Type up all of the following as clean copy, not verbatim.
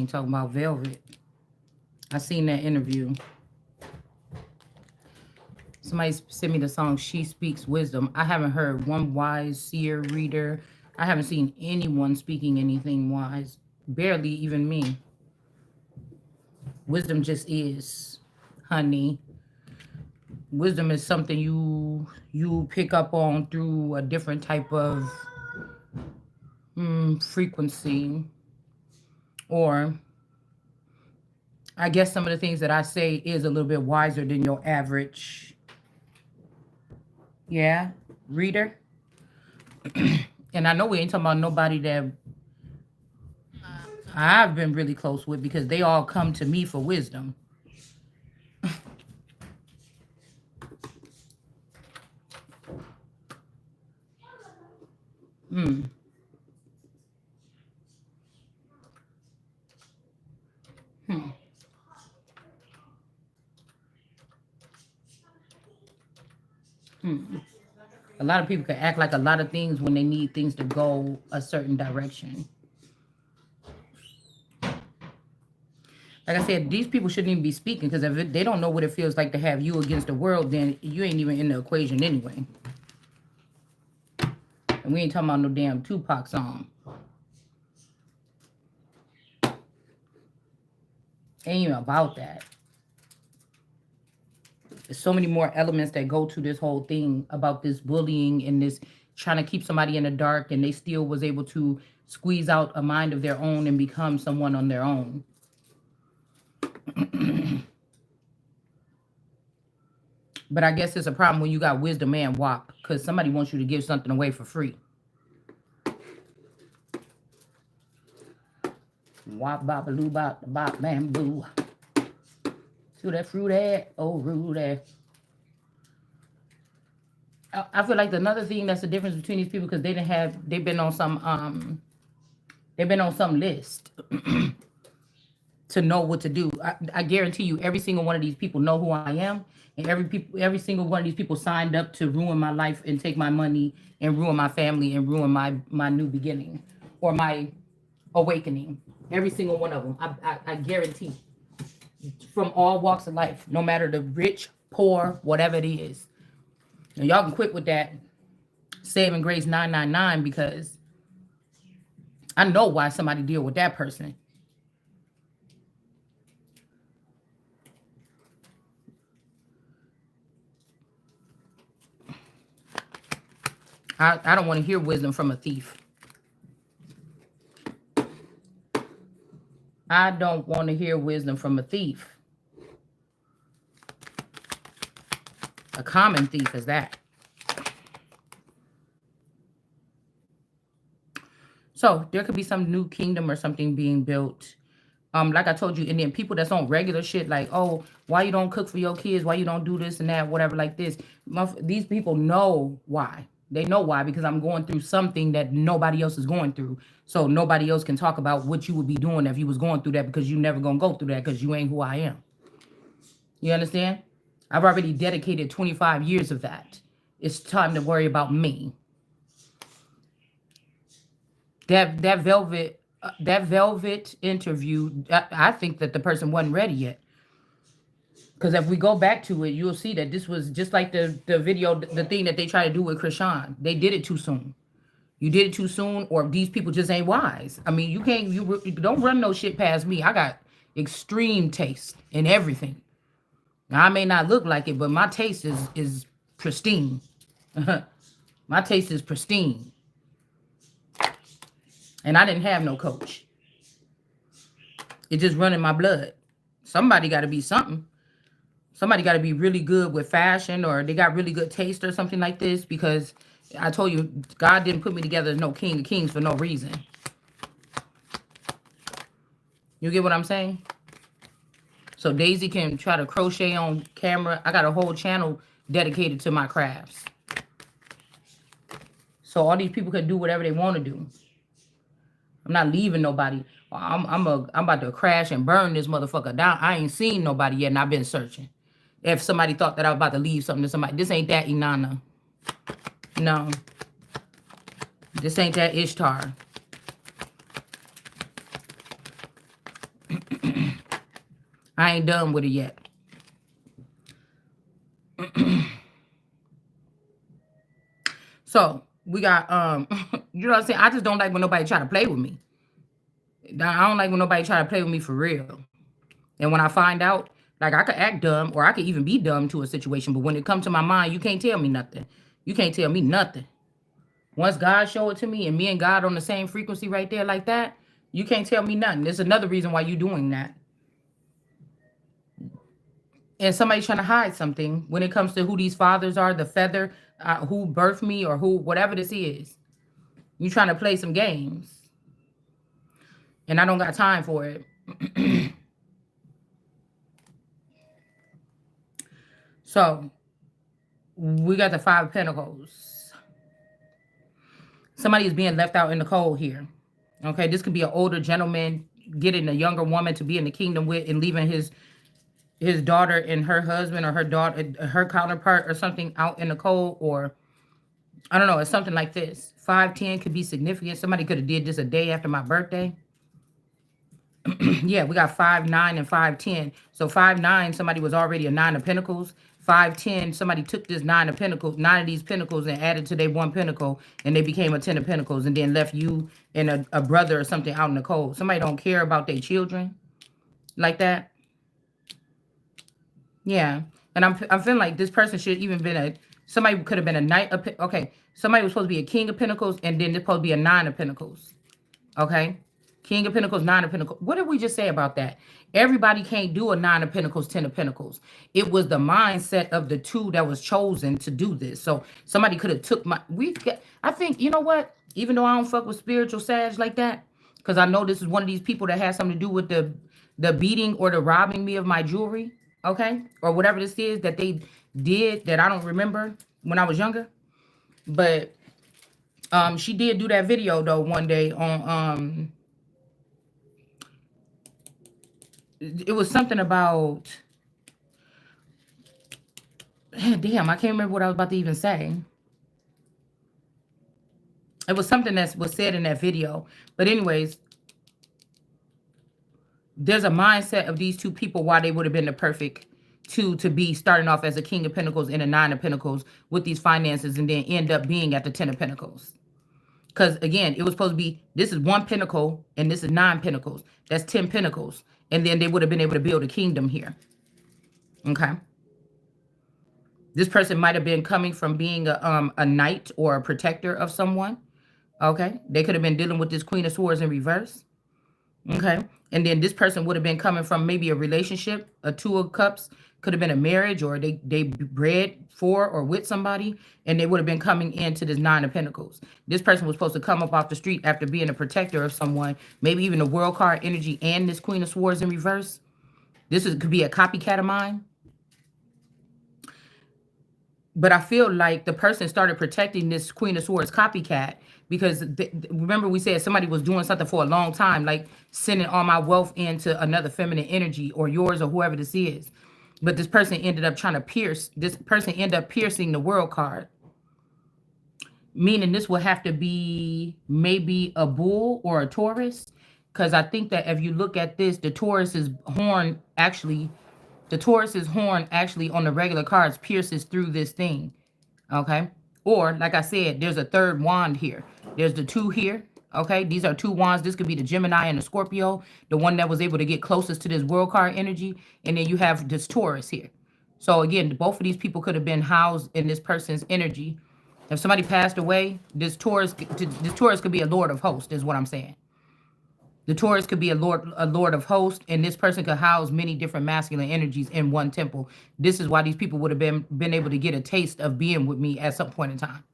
thing talking about velvet. I seen that interview. Somebody sent me the song She Speaks Wisdom. I haven't heard one wise seer reader. I haven't seen anyone speaking anything wise. Barely even me. Wisdom just is, honey. Wisdom is something you pick up on through a different type of frequency, or I guess some of the things that I say is a little bit wiser than your average, yeah, reader. And I know we ain't talking about nobody that I've been really close with, because they all come to me for wisdom. Hmm. Hmm. Hmm. A lot of people can act like a lot of things when they need things to go a certain direction. Like I said, these people shouldn't even be speaking, because if they don't know what it feels like to have you against the world, then you ain't even in the equation anyway. And we ain't talking about no damn Tupac song. Ain't even about that. There's so many more elements that go to this whole thing about this bullying and this trying to keep somebody in the dark, and they still was able to squeeze out a mind of their own and become someone on their own. But I guess it's a problem when you got wisdom and WAP, because somebody wants you to give something away for free. Wop bop loo bop bop bamboo. To that fruity, oh Rudy. I feel like another thing that's the difference between these people, because they've been on some list to know what to do. I guarantee you, every single one of these people know who I am, and every single one of these people signed up to ruin my life and take my money and ruin my family and ruin my new beginning or my awakening. Every single one of them, I guarantee, from all walks of life, no matter the rich, poor, whatever it is. And y'all can quit with that saving grace 999, because I know why somebody deal with that person. I don't want to hear wisdom from a thief. I don't want to hear wisdom from a thief. A common thief is that. So there could be some new kingdom or something being built. Like I told you, and then people that's on regular shit, like, oh, why you don't cook for your kids? Why you don't do this and that, whatever, like this. These people know why. They know why, because I'm going through something that nobody else is going through. So nobody else can talk about what you would be doing if you was going through that, because you never gonna go through that, because you ain't who I am. You understand? I've already dedicated 25 years of that. It's time to worry about me. That velvet interview, I think that the person wasn't ready yet. Because if we go back to it, you'll see that this was just like the video, the thing that they try to do with Krishan. They did it too soon. You did it too soon, or these people just ain't wise. I mean, you don't run no shit past me. I got extreme taste in everything. Now, I may not look like it, but my taste is pristine. My taste is pristine. And I didn't have no coach. It just run in my blood. Somebody got to be something. Somebody got to be really good with fashion, or they got really good taste or something like this, because I told you, God didn't put me together as no king of kings for no reason. You get what I'm saying? So Daisy can try to crochet on camera. I got a whole channel dedicated to my crafts. So all these people can do whatever they want to do. I'm not leaving nobody. I'm about to crash and burn this motherfucker down. I ain't seen nobody yet, and I've been searching. If somebody thought that I was about to leave something to somebody, this ain't that Inanna. No. This ain't that Ishtar. I ain't done with it yet. So we got you know what I'm saying? I just don't like when nobody try to play with me. I don't like when nobody try to play with me for real. And when I find out, like I could act dumb or I could even be dumb to a situation, but when it comes to my mind, you can't tell me nothing. You can't tell me nothing. Once God show it to me and me and God on the same frequency right there like that, you can't tell me nothing. There's another reason why you doing that. And somebody's trying to hide something when it comes to who these fathers are, the feather, who birthed me or who, whatever this is. You trying to play some games. And I don't got time for it. So we got the 5 of Pentacles. Somebody is being left out in the cold here. Okay, this could be an older gentleman getting a younger woman to be in the kingdom with and leaving his daughter and her husband or her daughter, her counterpart or something out in the cold, or I don't know, it's something like this. 510 could be significant. Somebody could have did this a day after my birthday. Yeah, we got 5-9 and 5-10. So 5-9, somebody was already a 9 of Pentacles. 5-10, somebody took this 9 of Pentacles, 9 of these Pentacles, and added to their 1 Pentacle, and they became a 10 of Pentacles, and then left you and a brother or something out in the cold. Somebody don't care about their children like that. Yeah, and I'm feeling like this person should even been somebody could have been a Knight of okay. Somebody was supposed to be a King of Pentacles, and then they're supposed to be a 9 of Pentacles. Okay. King of Pentacles, 9 of Pentacles. What did we just say about that? Everybody can't do a 9 of Pentacles, 10 of Pentacles. It was the mindset of the two that was chosen to do this. So somebody could have took my, I think, you know what? Even though I don't fuck with spiritual sage like that, because I know this is one of these people that has something to do with the beating or the robbing me of my jewelry, okay? Or whatever this is that they did that I don't remember when I was younger. But she did do that video though one day on it was something about damn, I can't remember what I was about to even say. It was something that was said in that video. But anyways, there's a mindset of these two people why they would have been the perfect two to be starting off as a King of Pentacles and a 9 of Pentacles with these finances and then end up being at the 10 of Pentacles. Because again, it was supposed to be, this is 1 Pentacle and this is 9 Pentacles. That's 10 Pentacles. And then they would have been able to build a kingdom here. Okay. This person might have been coming from being a knight or a protector of someone. Okay. They could have been dealing with this Queen of Swords in reverse. Okay. And then this person would have been coming from maybe a relationship, a 2 of Cups, could have been a marriage, or they bred for or with somebody, and they would have been coming into this 9 of Pentacles. This person was supposed to come up off the street after being a protector of someone, maybe even a world card energy and this Queen of Swords in reverse. Could be a copycat of mine. But I feel like the person started protecting this Queen of Swords copycat because remember we said somebody was doing something for a long time, like sending all my wealth into another feminine energy or yours or whoever this is. But this person ended up trying to ended up piercing the world card. Meaning this will have to be maybe a bull or a Taurus. Because I think that if you look at this, the Taurus's horn actually on the regular cards pierces through this thing. Okay. Or like I said, there's a third wand here. There's the 2 here. Okay. These are 2 wands. This could be the Gemini and the Scorpio, the one that was able to get closest to this world card energy. And then you have this Taurus here. So again, both of these people could have been housed in this person's energy. If somebody passed away, this Taurus could be a Lord of Hosts, is what I'm saying. The Taurus could be a lord of hosts, and this person could house many different masculine energies in one temple. This is why these people would have been able to get a taste of being with me at some point in time.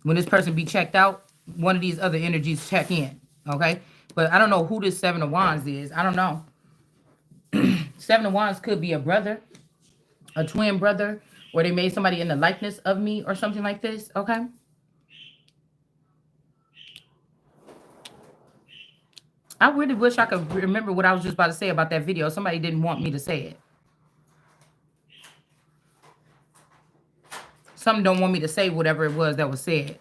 When this person be checked out, one of these other energies check in. Okay? But I don't know who this 7 of Wands is. I don't know. 7 of Wands could be a brother, a twin brother, or they made somebody in the likeness of me or something like this. Okay? I really wish I could remember what I was just about to say about that video. Somebody didn't want me to say it. Some don't want me to say whatever it was that was said.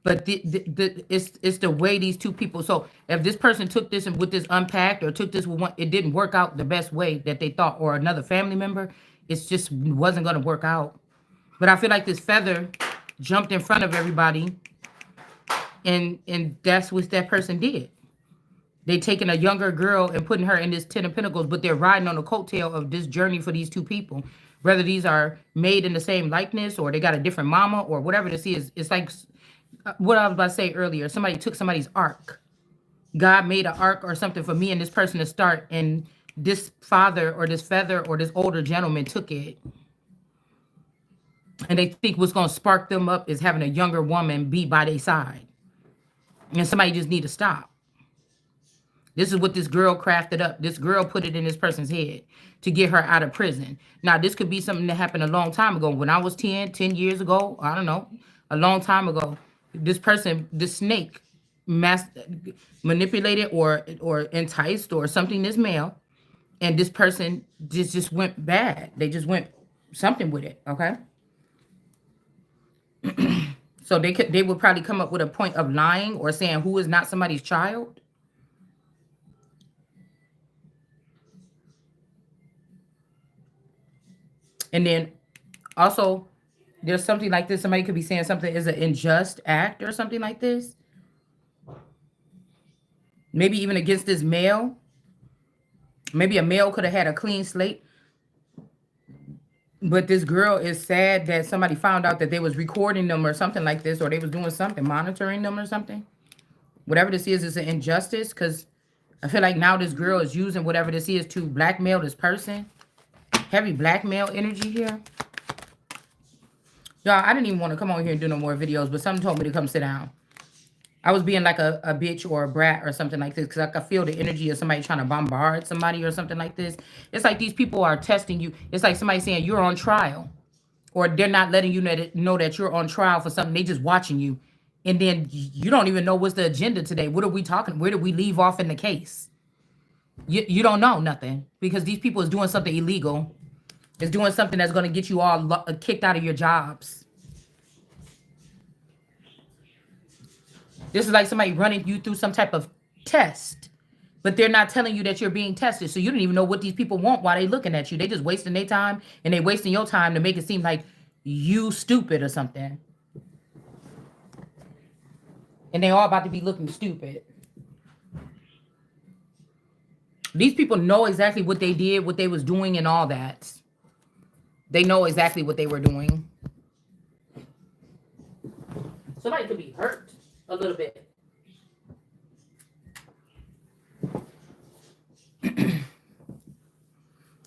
But it's the way these two people. So if this person took this and with this unpacked, or took this with one, it didn't work out the best way that they thought, or another family member, it's just wasn't going to work out. But I feel like this feather jumped in front of everybody, and that's what that person did. They taking a younger girl and putting her in this Ten of Pentacles, but they're riding on the coattail of this journey for these two people. Whether these are made in the same likeness, or they got a different mama, or whatever this is, it's like what I was about to say earlier. Somebody took somebody's arc. God made an arc or something for me and this person to start, and this father or this feather or this older gentleman took it, and they think what's going to spark them up is having a younger woman be by their side, and somebody just need to stop. This is what this girl crafted up. This girl put it in this person's head to get her out of prison. Now, this could be something that happened a long time ago. When I was 10 years ago, I don't know, a long time ago, this person, this snake, manipulated or enticed or something this male, and this person just went bad. They just went something with it, okay? So they would probably come up with a point of lying or saying who is not somebody's child. And then also, there's something like this. Somebody could be saying something is an unjust act or something like this. Maybe even against this male. Maybe a male could have had a clean slate. But this girl is sad that somebody found out that they was recording them or something like this, or they was doing something, monitoring them or something. Whatever this is an injustice, because I feel like now this girl is using whatever this is to blackmail this person. Heavy blackmail energy here. Y'all, I didn't even want to come on here and do no more videos, but something told me to come sit down. I was being like a bitch or a brat or something like this, because I could feel the energy of somebody trying to bombard somebody or something like this. It's like these people are testing you. It's like somebody saying you're on trial, or they're not letting you know that you're on trial for something. They just watching you. And then you don't even know what's the agenda today. What are we talking? Where did we leave off in the case? You don't know nothing, because these people is doing something illegal. It's doing something that's going to get you all kicked out of your jobs. This is like somebody running you through some type of test, but they're not telling you that you're being tested. So you don't even know what these people want while they looking at you. They just wasting their time, and they wasting your time to make it seem like you stupid or something. And they all about to be looking stupid. These people know exactly what they did, what they was doing, and all that. They know exactly what they were doing. Somebody could be hurt a little bit.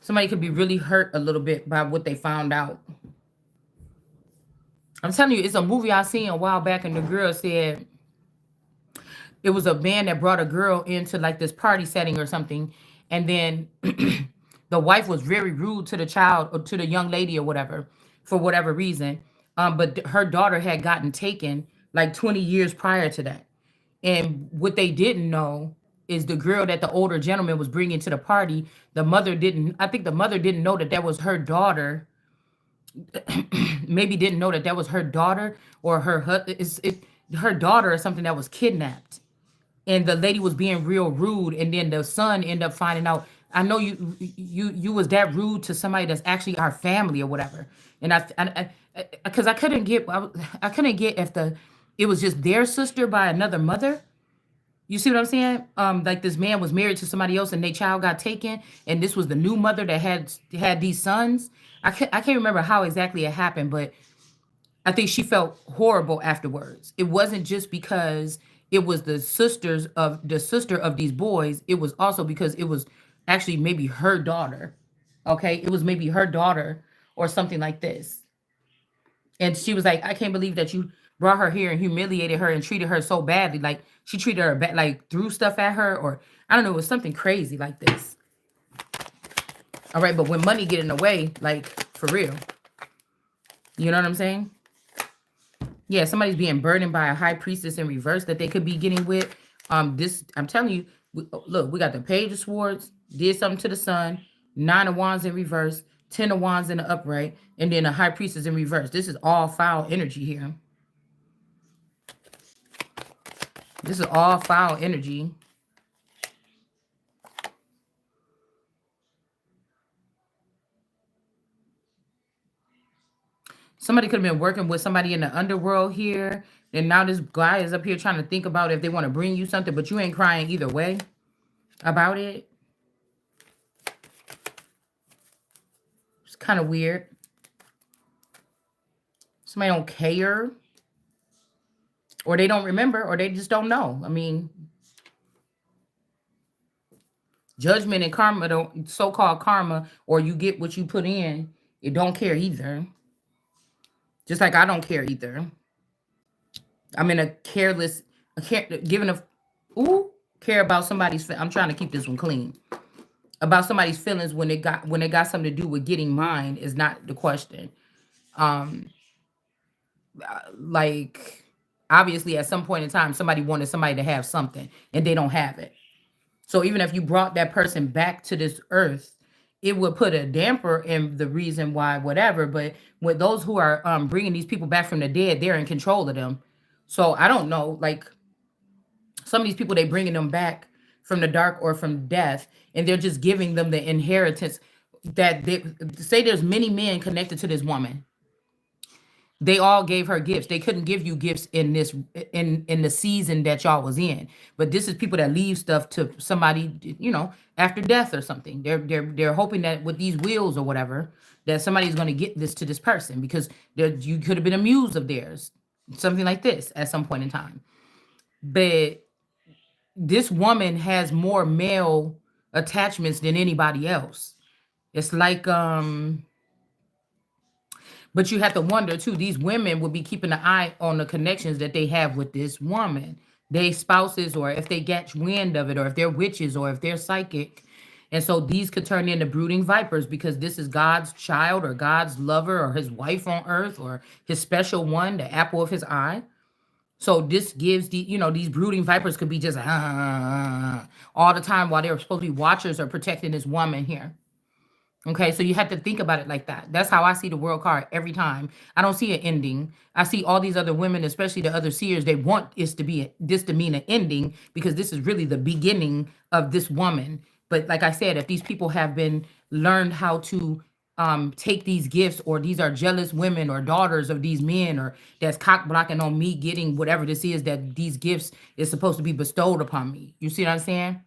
Somebody could be really hurt a little bit by what they found out. I'm telling you, it's a movie I seen a while back, and the girl said it was a man that brought a girl into like this party setting or something, and then the wife was very rude to the child or to the young lady or whatever, for whatever reason. But her daughter had gotten taken like 20 years prior to that. And what they didn't know is the girl that the older gentleman was bringing to the party, I think the mother didn't know that that was her daughter. Maybe didn't know that that was her daughter, or her daughter or something that was kidnapped. And the lady was being real rude, and then the son ended up finding out, I know you was that rude to somebody that's actually our family or whatever. And because I couldn't get if it was just their sister by another mother. You see what I'm saying? Like this man was married to somebody else, and their child got taken, and this was the new mother that had these sons. I can't remember how exactly it happened, but I think she felt horrible afterwards. It wasn't just because it was the sister of these boys. It was also because it was actually maybe her daughter. Okay, it was maybe her daughter or something like this. And she was like, I can't believe that you brought her here and humiliated her and treated her so badly. Like she treated her bad, like threw stuff at her, or I don't know, it was something crazy like this. All right, but when money get in the way, like for real, you know what I'm saying? Yeah, somebody's being burdened by a high priestess in reverse that they could be getting with. This I'm telling you, look, we got the Page of Swords, did something to the sun, 9 of Wands in reverse, 10 of Wands in the upright, and then a high priestess in reverse. This is all foul energy here. This is all foul energy. Somebody could have been working with somebody in the underworld here, and now this guy is up here trying to think about if they want to bring you something, but you ain't crying either way about it. It's kind of weird. Somebody don't care, or they don't remember, or they just don't know. I mean, judgment and karma don't, so-called karma, or you get what you put in, it don't care either. Just like I don't care either. I'm in a careless, giving a, ooh, care about somebody's, I'm trying to keep this one clean. About somebody's feelings when they got something to do with getting mine is not the question. Um, like obviously at some point in time, somebody wanted somebody to have something and they don't have it. So even if you brought that person back to this earth, it would put a damper in the reason why, whatever. But with those who are bringing these people back from the dead, they're in control of them. So I don't know, like some of these people, they bringing them back from the dark or from death, and they're just giving them the inheritance that they say. There's many men connected to this woman. They all gave her gifts. They couldn't give you gifts in this in the season that y'all was in. But this is people that leave stuff to somebody, after death or something. They're hoping that with these wills or whatever, that somebody's going to get this to this person because you could have been a muse of theirs, something like this at some point in time. But this woman has more male attachments than anybody else. It's like but you have to wonder too, these women will be keeping an eye on the connections that they have with this woman. They spouses, or if they catch wind of it, or if they're witches, or if they're psychic. And so these could turn into brooding vipers because this is God's child or God's lover or his wife on earth or his special one, the apple of his eye. So this gives these brooding vipers could be just all the time while they're supposed to be watchers or protecting this woman here. Okay, so you have to think about it like that. That's how I see the world card every time. I don't see an ending. I see all these other women, especially the other seers, they want this to mean an ending because this is really the beginning of this woman. But like I said, if these people have been learned how to take these gifts, or these are jealous women or daughters of these men, or that's cock blocking on me getting whatever this is that these gifts is supposed to be bestowed upon me. You see what I'm saying?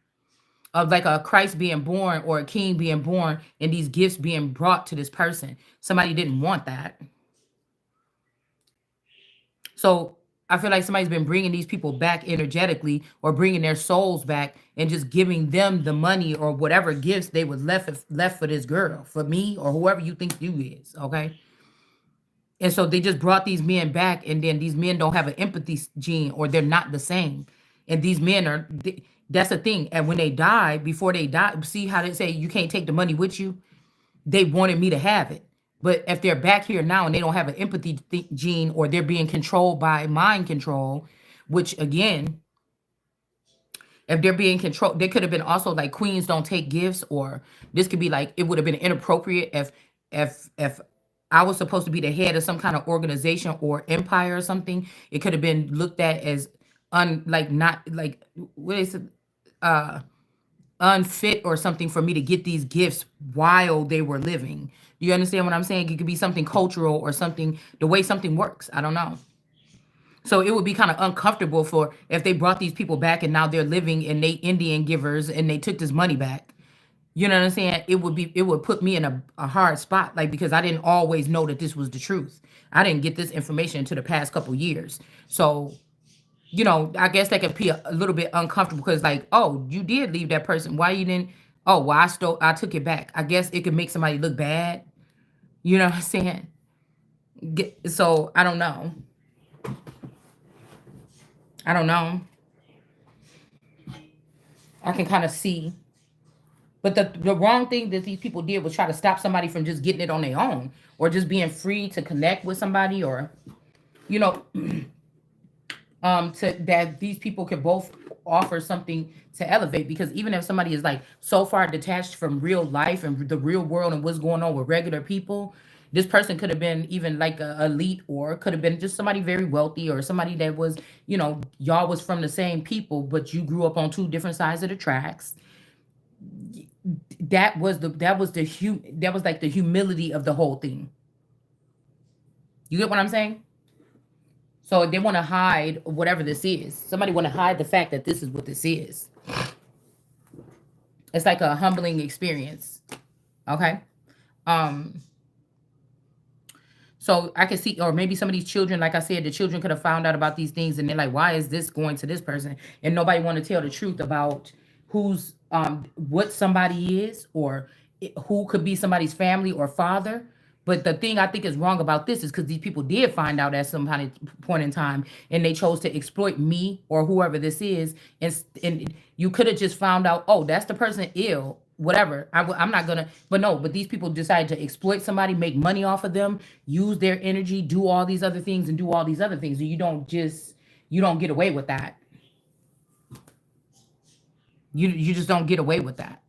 Of like a Christ being born or a king being born and these gifts being brought to this person. Somebody didn't want that. So I feel like somebody's been bringing these people back energetically or bringing their souls back and just giving them the money or whatever gifts they was left for this girl, for me, or whoever you think you is. Okay. And so they just brought these men back, and then these men don't have an empathy gene, or they're not the same. And these men that's the thing. And when they die, before they die, see how they say you can't take the money with you? They wanted me to have it. But if they're back here now and they don't have an empathy gene, or they're being controlled by mind control, which again, if they're being controlled, they could have been also like queens don't take gifts, or this could be like it would have been inappropriate if I was supposed to be the head of some kind of organization or empire or something. It could have been looked at as like not like what is it, uh unfit or something for me to get these gifts while they were living. Do you understand what I'm saying? It could be something cultural or something, the way something works. I don't know. So it would be kind of uncomfortable for if they brought these people back and now they're living and they Indian givers and they took this money back. You know what I'm saying? It would put me in a hard spot, like because I didn't always know that this was the truth. I didn't get this information until the past couple years. So, I guess that could be a little bit uncomfortable because like, oh, you did leave that person. Why you didn't? Oh, well, I took it back. I guess it could make somebody look bad. You know what I'm saying? So I don't know. I don't know. I can kind of see. But the wrong thing that these people did was try to stop somebody from just getting it on their own, or just being free to connect with somebody, or you know, to that these people can both offer something to elevate. Because even if somebody is like so far detached from real life and the real world and what's going on with regular people, This person could have been even like a elite, or could have been just somebody very wealthy, or somebody that was, y'all was from the same people, but you grew up on two different sides of the tracks. That was like the humility of the whole thing. You get what I'm saying? So they want to hide whatever this is. Somebody want to hide the fact that this is what this is. It's like a humbling experience. Okay. Um, so I can see, or maybe some of these children, like I said, the children could have found out about these things, and they're like, "Why is this going to this person?" And nobody want to tell the truth about what somebody is, or who could be somebody's family or father. But the thing I think is wrong about this is because these people did find out at some kind of point in time, and they chose to exploit me or whoever this is. And you could have just found out, oh, that's the person ill, whatever. I'm not gonna, but no, but these people decide to exploit somebody, make money off of them, use their energy, do all these other things, and do all these other things. And you don't get away with that. You just don't get away with that.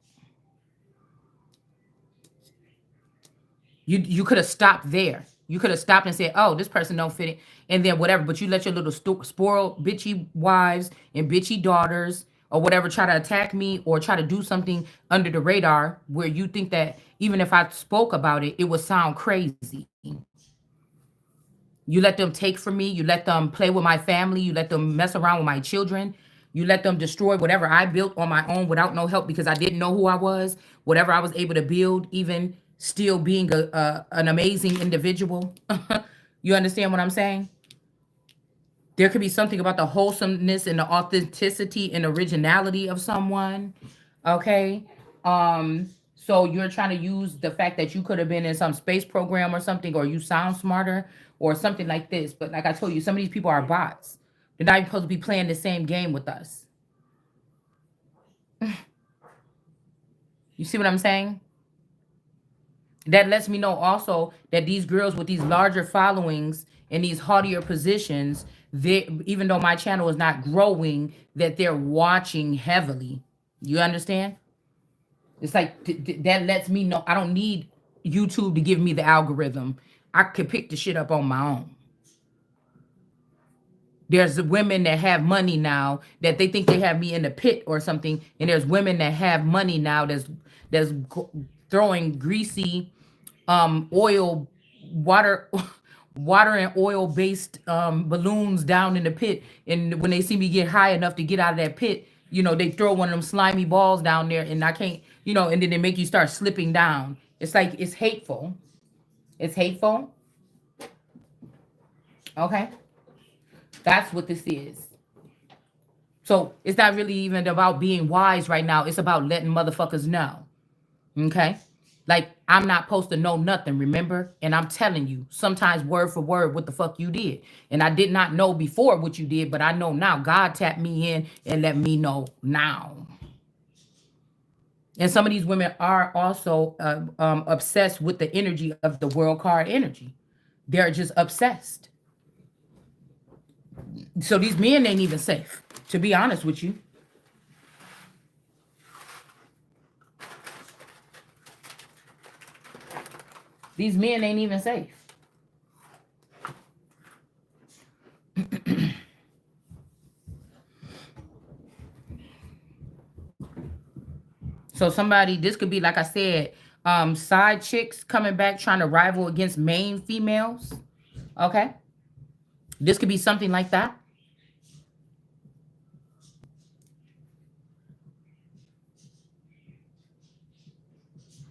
You could have stopped there. You could have stopped and said, "Oh, this person don't fit it," and then whatever. But you let your little spoiled, bitchy wives and bitchy daughters or whatever try to attack me or try to do something under the radar, where you think that even if I spoke about it, it would sound crazy. You let them take from me. You let them play with my family. You let them mess around with my children. You let them destroy whatever I built on my own without no help, because I didn't know who I was. Whatever I was able to build, even still being an amazing individual. You understand what I'm saying? There could be something about the wholesomeness and the authenticity and originality of someone. Okay. So you're trying to use the fact that you could have been in some space program or something, or you sound smarter or something like this. But like I told you, some of these people are bots. They're not even supposed to be playing the same game with us. You see what I'm saying? That lets me know also that these girls with these larger followings and these haughtier positions, they, even though my channel is not growing, that they're watching heavily. You understand? It's like that lets me know I don't need YouTube to give me the algorithm. I could pick the shit up on my own. There's women that have money now that they think they have me in the pit or something, and there's women that have money now that's throwing greasy oil, water water and oil based balloons down in the pit, and when they see me get high enough to get out of that pit, they throw one of them slimy balls down there, and I can't, and then they make you start slipping down. It's like, it's hateful. It's hateful. Okay. That's what this is. So it's not really even about being wise right now. It's about letting motherfuckers know. Okay? Like, I'm not supposed to know nothing, remember? And I'm telling you, sometimes word for word, what the fuck you did. And I did not know before what you did, but I know now. God tapped me in and let me know now. And some of these women are also obsessed with the energy of the world card energy. They're just obsessed. So these men ain't even safe, to be honest with you. These men ain't even safe. So somebody, this could be, like I said, side chicks coming back trying to rival against main females. Okay. This could be something like that.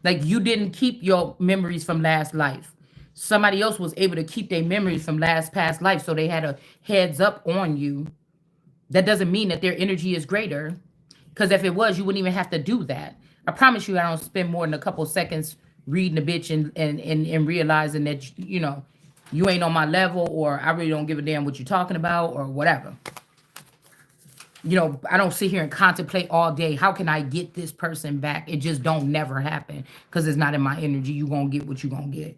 Like, you didn't keep your memories from last life. Somebody else was able to keep their memories from last past life, so they had a heads up on you. That doesn't mean that their energy is greater. Because if it was, you wouldn't even have to do that. I promise you, I don't spend more than a couple seconds reading a bitch and realizing that, you ain't on my level, or I really don't give a damn what you're talking about, or whatever. I don't sit here and contemplate all day, how can I get this person back? It just don't never happen, because it's not in my energy. You gonna get what you gonna get.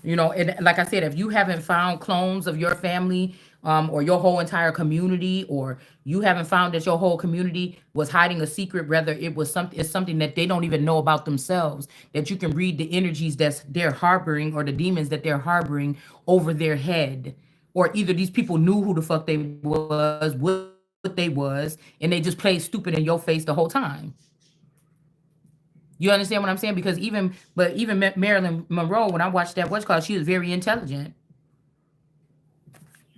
And like I said, if you haven't found clones of your family or your whole entire community, or you haven't found that your whole community was hiding a secret, whether it was something, it's something that they don't even know about themselves, that you can read the energies that's they're harboring, or the demons that they're harboring over their head. Or either these people knew who the fuck they was, what they was, and they just played stupid in your face the whole time. You understand what I'm saying? Because even Marilyn Monroe, when I watched that what's called, she was very intelligent.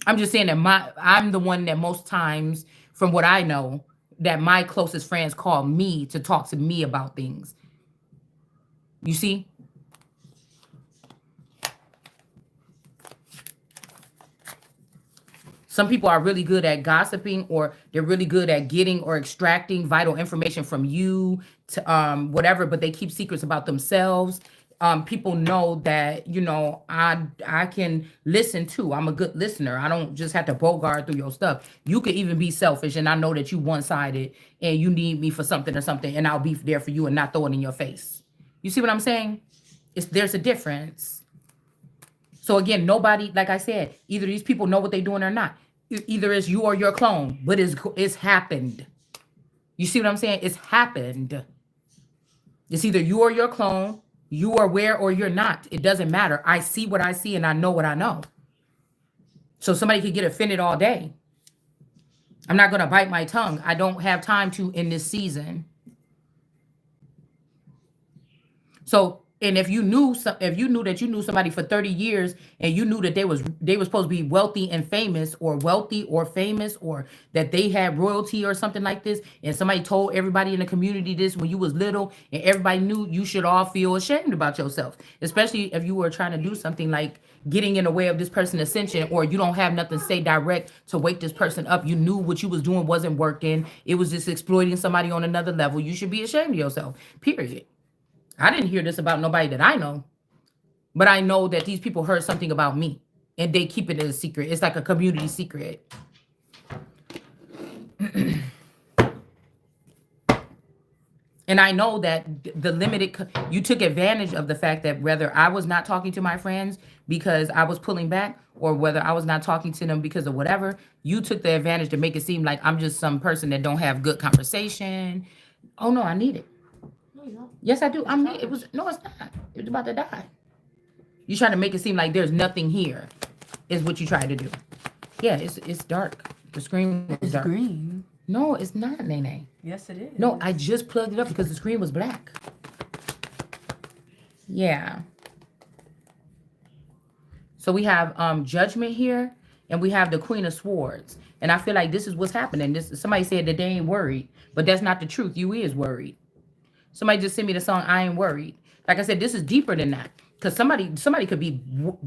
I'm just saying that I'm the one that most times, from what I know, that my closest friends call me to talk to me about things. You see? Some people are really good at gossiping, or they're really good at getting or extracting vital information from you to whatever, but they keep secrets about themselves. People know that, I can listen too. I'm a good listener. I don't just have to bogart through your stuff. You could even be selfish, and I know that you one-sided and you need me for something or something, and I'll be there for you and not throw it in your face. You see what I'm saying? There's a difference. So again, nobody, like I said, either these people know what they're doing or not. Either it's you or your clone, but it's happened. You see what I'm saying? It's happened. It's either you or your clone. You are where or you're not. It doesn't matter. I see what I see and I know what I know. So somebody could get offended all day. I'm not going to bite my tongue. I don't have time to in this season. So, and if you knew that you knew somebody for 30 years, and you knew that they was supposed to be wealthy and famous, or wealthy or famous, or that they had royalty or something like this, and somebody told everybody in the community this when you was little, and everybody knew, you should all feel ashamed about yourself, especially if you were trying to do something like getting in the way of this person's ascension, or you don't have nothing to say direct to wake this person up. You knew what you was doing wasn't working. It was just exploiting somebody on another level. You should be ashamed of yourself, period. I didn't hear this about nobody that I know, but I know that these people heard something about me, and they keep it as a secret. It's like a community secret. And I know that you took advantage of the fact that whether I was not talking to my friends because I was pulling back, or whether I was not talking to them because of whatever, you took the advantage to make it seem like I'm just some person that don't have good conversation. Oh no, I need it. Yes, I do. It was no, it's not. It was about to die. You try to make it seem like there's nothing here, is what you try to do. Yeah, it's dark. The screen was dark. Green. No, it's not, Nene. Yes, it is. No, I just plugged it up because the screen was black. Yeah. So we have Judgment here, and we have the Queen of Swords. And I feel like this is what's happening. Somebody said that they ain't worried, but that's not the truth. You is worried. Somebody just sent me the song I Ain't Worried. Like I said, this is deeper than that. Because somebody could be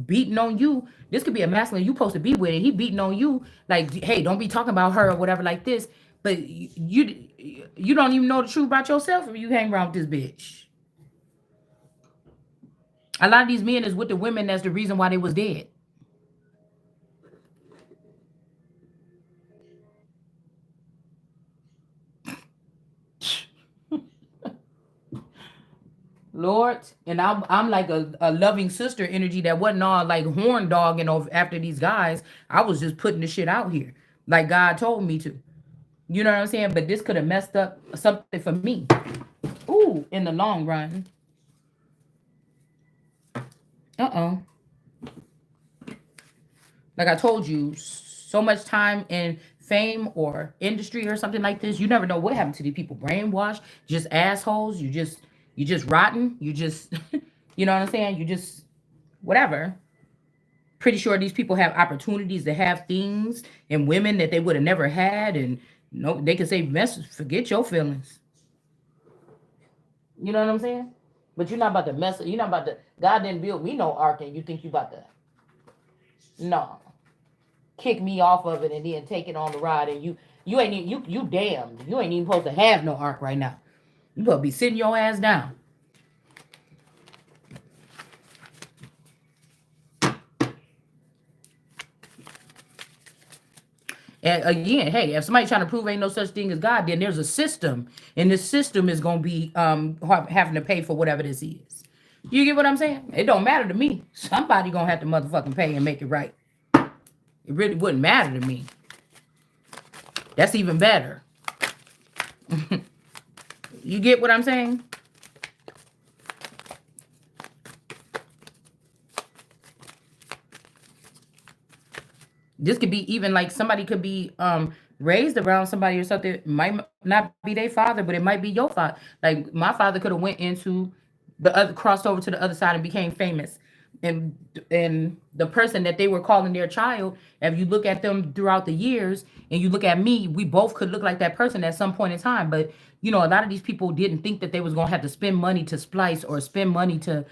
beating on you. This could be a masculine you supposed to be with, and he beating on you like, hey, don't be talking about her or whatever like this. But you don't even know the truth about yourself if you hang around with this bitch. A lot of these men is with the women that's the reason why they was dead. Lord, and I'm like a loving sister energy that wasn't all like horn dogging over after these guys. I was just putting the shit out here like God told me to. You know what I'm saying? But this could have messed up something for me. Ooh, in the long run. Uh-oh. Like I told you, so much time in fame or industry or something like this, you never know what happened to these people. Brainwashed, just assholes. You just rotten. You just, you know what I'm saying? You just, whatever. Pretty sure these people have opportunities to have things and women that they would have never had. And no, they can say, forget your feelings. You know what I'm saying? But you're not about to mess. You're not about to. God didn't build me no ark, and you think you about to. No. Kick me off of it and then take it on the ride, and you ain't even, you damned. You ain't even supposed to have no ark right now. You better be sitting your ass down. And again, hey, if somebody trying to prove ain't no such thing as God, then there's a system, and this system is gonna be having to pay for whatever this is. You get what I'm saying? It don't matter to me. Somebody gonna have to motherfucking pay and make it right. It really wouldn't matter to me. That's even better. You get what I'm saying? This could be even like somebody could be raised around somebody or something. It might not be their father, but it might be your father. Like my father could have went into the other, crossed over to the other side and became famous. And the person that they were calling their child, if you look at them throughout the years and you look at me, we both could look like that person at some point in time. But you know, a lot of these people didn't think that they was gonna have to spend money to splice or spend money to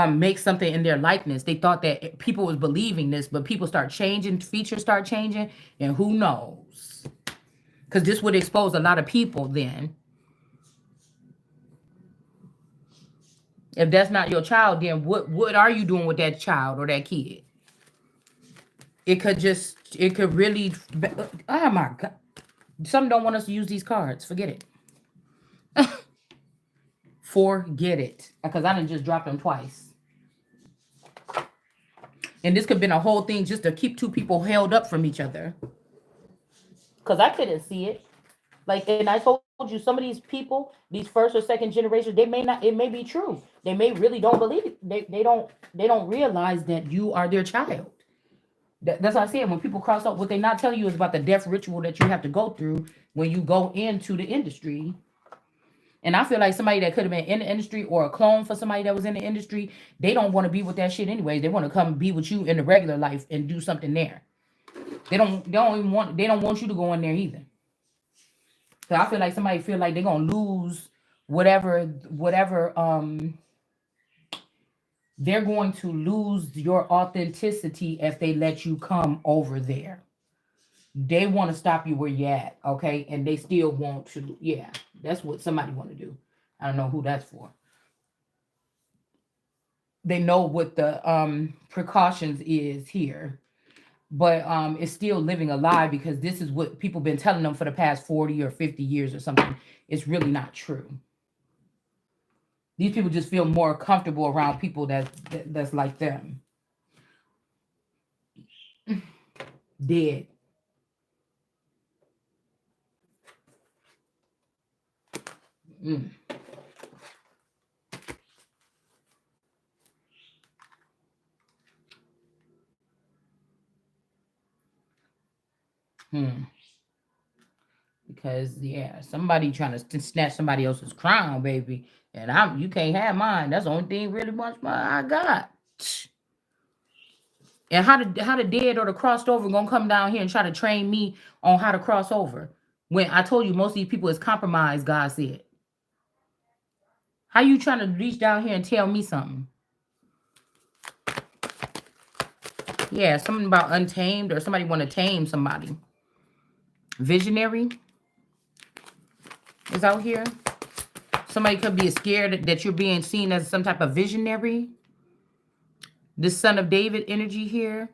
make something in their likeness. They thought that people was believing this, but people start changing, features start changing, and who knows? Because this would expose a lot of people then. If that's not your child, then what are you doing with that child or that kid? It could really, oh my God. Some don't want us to use these cards. Forget it. Forget it. Because I didn't just drop them twice. And this could have been a whole thing just to keep two people held up from each other. Because I couldn't see it. Like, and I told you, some of these people, these first or second generations, they may not, it may be true. They may really don't believe it. They don't realize that you are their child. That's what I said. When people cross up, what they not telling you is about the death ritual that you have to go through when you go into the industry. And I feel like somebody that could have been in the industry or a clone for somebody that was in the industry, they don't want to be with that shit anyway. They want to come be with you in the regular life and do something there. They don't want you to go in there either. So I feel like somebody feel like they're gonna lose whatever they're going to lose your authenticity if they let you come over there. They want to stop you where you're at, okay? And they still want to, yeah. That's what somebody want to do. I don't know who that's for. They know what the precautions is here, but it's still living a lie because this is what people been telling them for the past 40 or 50 years or something. It's really not true. These people just feel more comfortable around people that's like them. Dead. Mm. Hmm. Because yeah, somebody trying to snatch somebody else's crown, baby, and you can't have mine. That's the only thing really much I got. And how the dead or the crossed over gonna come down here and try to train me on how to cross over? When I told you most of these people is compromised, God said. How you trying to reach down here and tell me something? Yeah, something about untamed or somebody want to tame somebody. Visionary is out here. Somebody could be scared that you're being seen as some type of visionary. This son of David energy here.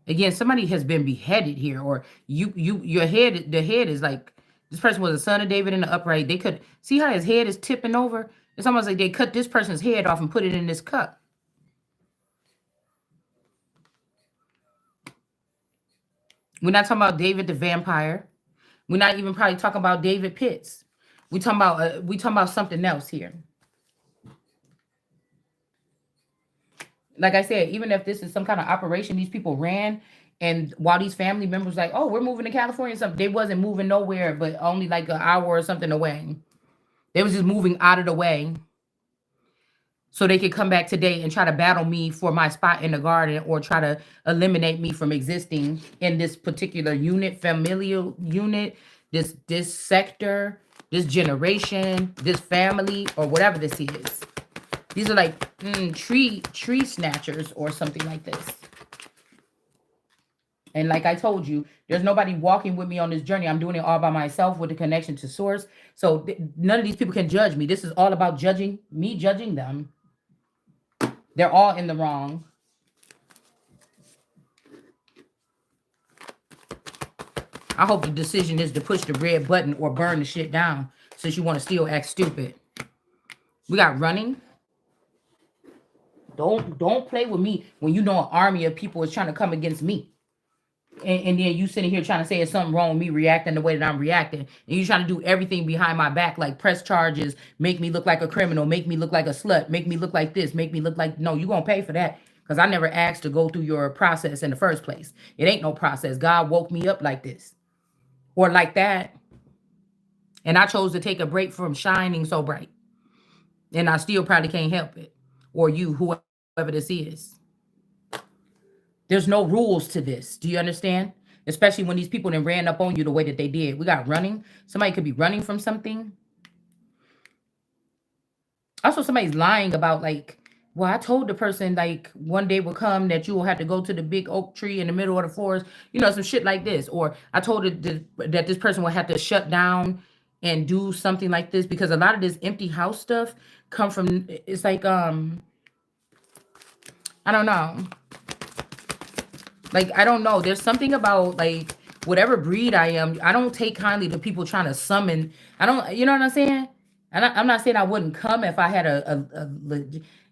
Again, somebody has been beheaded here, or your head, the head is like, this person was a son of David in the upright. They could see how his head is tipping over. It's almost like they cut this person's head off and put it in this cup. We're not talking about David the vampire. We're not even probably talking about David Pitts. We talking about something else here. Like I said, even if this is some kind of operation these people ran, and while these family members like, oh, we're moving to California, or something, they wasn't moving nowhere, but only like an hour or something away. They was just moving out of the way so they could come back today and try to battle me for my spot in the garden or try to eliminate me from existing in this particular unit, familial unit, this sector, this generation, this family, or whatever this is. These are like tree snatchers or something like this. And like I told you, there's nobody walking with me on this journey. I'm doing it all by myself with the connection to source. So none of these people can judge me. This is all about judging me, judging them. They're all in the wrong. I hope the decision is to push the red button or burn the shit down since you want to still act stupid. We got running. Don't play with me when you know an army of people is trying to come against me. and then you sitting here trying to say it's something wrong with me reacting the way that I'm reacting, and you trying to do everything behind my back, like press charges, make me look like a criminal, make me look like a slut, make me look like this, make me look like, no, you gonna pay for that. Because I never asked to go through your process in the first place. It ain't no process. God woke me up like this or like that. And I chose to take a break from shining so bright. And I still probably can't help it. Or you, whoever this is. There's no rules to this. Do you understand? Especially when these people then ran up on you the way that they did. We got running. Somebody could be running from something. Also, somebody's lying about, like, well, I told the person, like, one day will come that you will have to go to the big oak tree in the middle of the forest, some shit like this. Or I told it that this person will have to shut down and do something like this, because a lot of this empty house stuff come from, it's like, I don't know. Like, I don't know. There's something about, like, whatever breed I am, I don't take kindly to people trying to summon. I don't, you know what I'm saying? And I'm not saying I wouldn't come if I had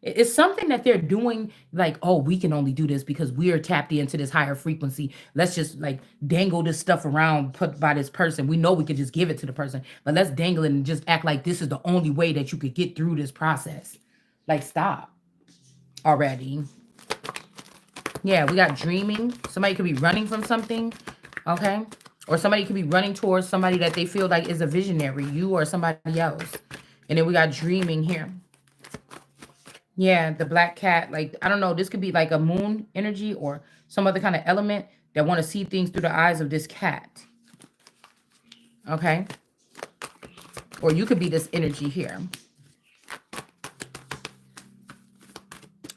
it's something that they're doing, like, oh, we can only do this because we are tapped into this higher frequency. Let's just, like, dangle this stuff around put by this person. We know we could just give it to the person, but let's dangle it and just act like this is the only way that you could get through this process. Like, stop already. Yeah, we got dreaming. Somebody could be running from something, okay? Or somebody could be running towards somebody that they feel like is a visionary, you or somebody else. And then we got dreaming here. Yeah, the black cat, like, I don't know, this could be like a moon energy or some other kind of element that want to see things through the eyes of this cat. Okay? Or you could be this energy here.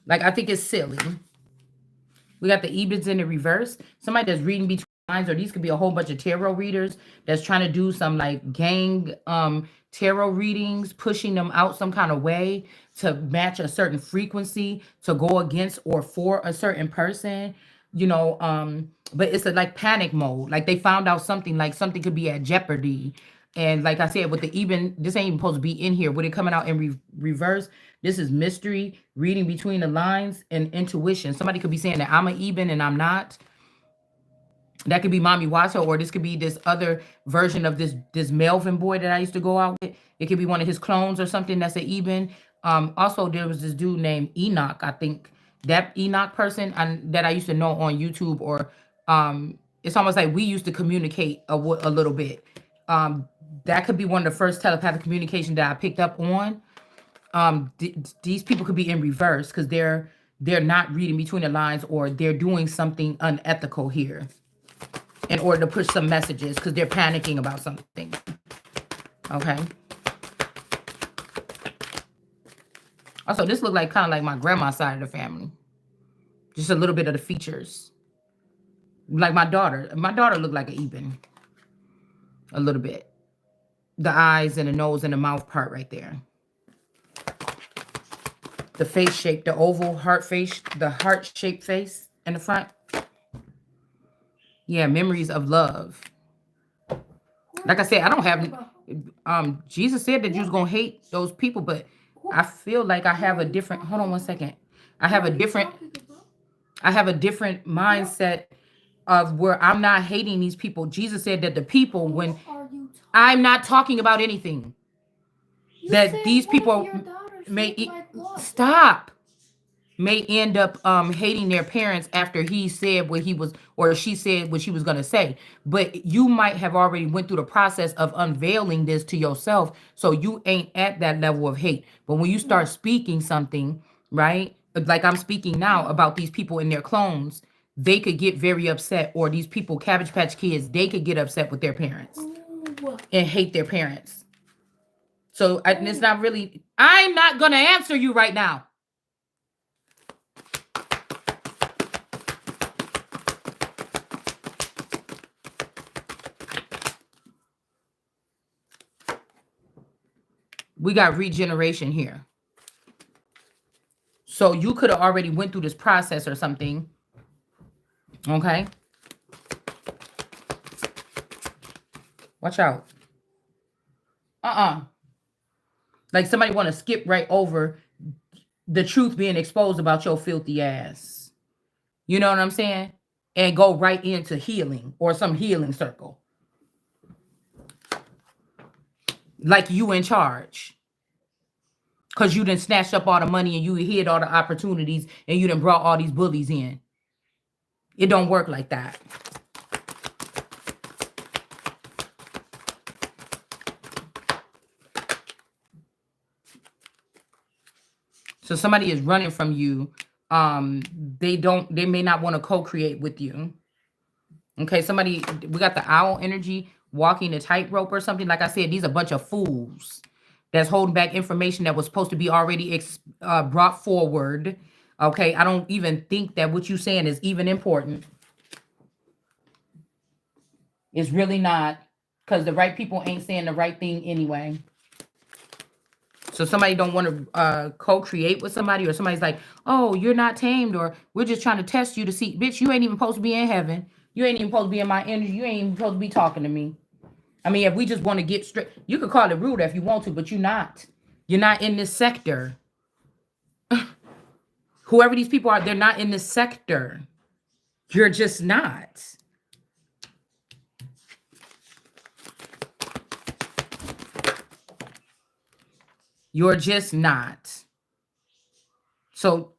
Like, I think it's silly. We got the Ebens in the reverse. Somebody that's reading between lines, or these could be a whole bunch of tarot readers that's trying to do some, like, gang tarot readings, pushing them out some kind of way to match a certain frequency, to go against or for a certain person, but it's a, like, panic mode. Like, they found out something, like something could be at jeopardy. And like I said, with the even, this ain't even supposed to be in here. With it coming out in reverse, this is mystery, reading between the lines, and intuition. Somebody could be saying that I'm an Eben and I'm not. That could be Mommy Watso, or this could be this other version of this Melvin boy that I used to go out with. It could be one of his clones or something that's an Eben. Also, there was this dude named Enoch, I think. That Enoch person that I used to know on YouTube, or it's almost like we used to communicate a little bit. That could be one of the first telepathic communication that I picked up on. These people could be in reverse because they're not reading between the lines, or they're doing something unethical here in order to push some messages because they're panicking about something. Okay. Also, this looked like kind of like my grandma's side of the family. Just a little bit of the features. Like my daughter. My daughter looked like an Eben. A little bit. The eyes and the nose and the mouth part right there. The face shape, the oval heart face, the heart-shaped face in the front. Yeah, memories of love. Like I said, I don't have, Jesus said that you was going to hate those people, but I feel like I have a different, hold on one second. I have a different mindset of where I'm not hating these people. Jesus said that the people, when I'm not talking about anything, that these people may stop, may end up hating their parents after he said what he was, or she said what she was going to say. But you might have already went through the process of unveiling this to yourself, so you ain't at that level of hate. But when you start speaking something, right, like I'm speaking now about these people and their clones, they could get very upset. Or these people, Cabbage Patch Kids, they could get upset with their parents and hate their parents. So it's not really, I'm not going to answer you right now. We got regeneration here. So you could have already went through this process or something. Okay. Watch out. Like somebody want to skip right over the truth being exposed about your filthy ass. You know what I'm saying? and go right into healing or some healing circle. Like you in charge. Because you done snatched up all the money and you hid all the opportunities and you done brought all these bullies in. It don't work like that. So somebody is running from you. They may not want to co-create with you. Okay, somebody, we got the owl energy walking a tightrope or something. Like I said, these are a bunch of fools that's holding back information that was supposed to be already brought forward. Okay, I don't even think that what you're saying is even important. It's really not, because the right people ain't saying the right thing anyway. So somebody don't want to co-create with somebody, or somebody's like, oh, you're not tamed, or we're just trying to test you to see. Bitch, you ain't even supposed to be in heaven. You ain't even supposed to be in my energy. You ain't even supposed to be talking to me. I mean, if we just want to get straight, you could call it rude if you want to, but you're not. You're not in this sector. Whoever these people are, they're not in this sector. You're just not. You're just not. So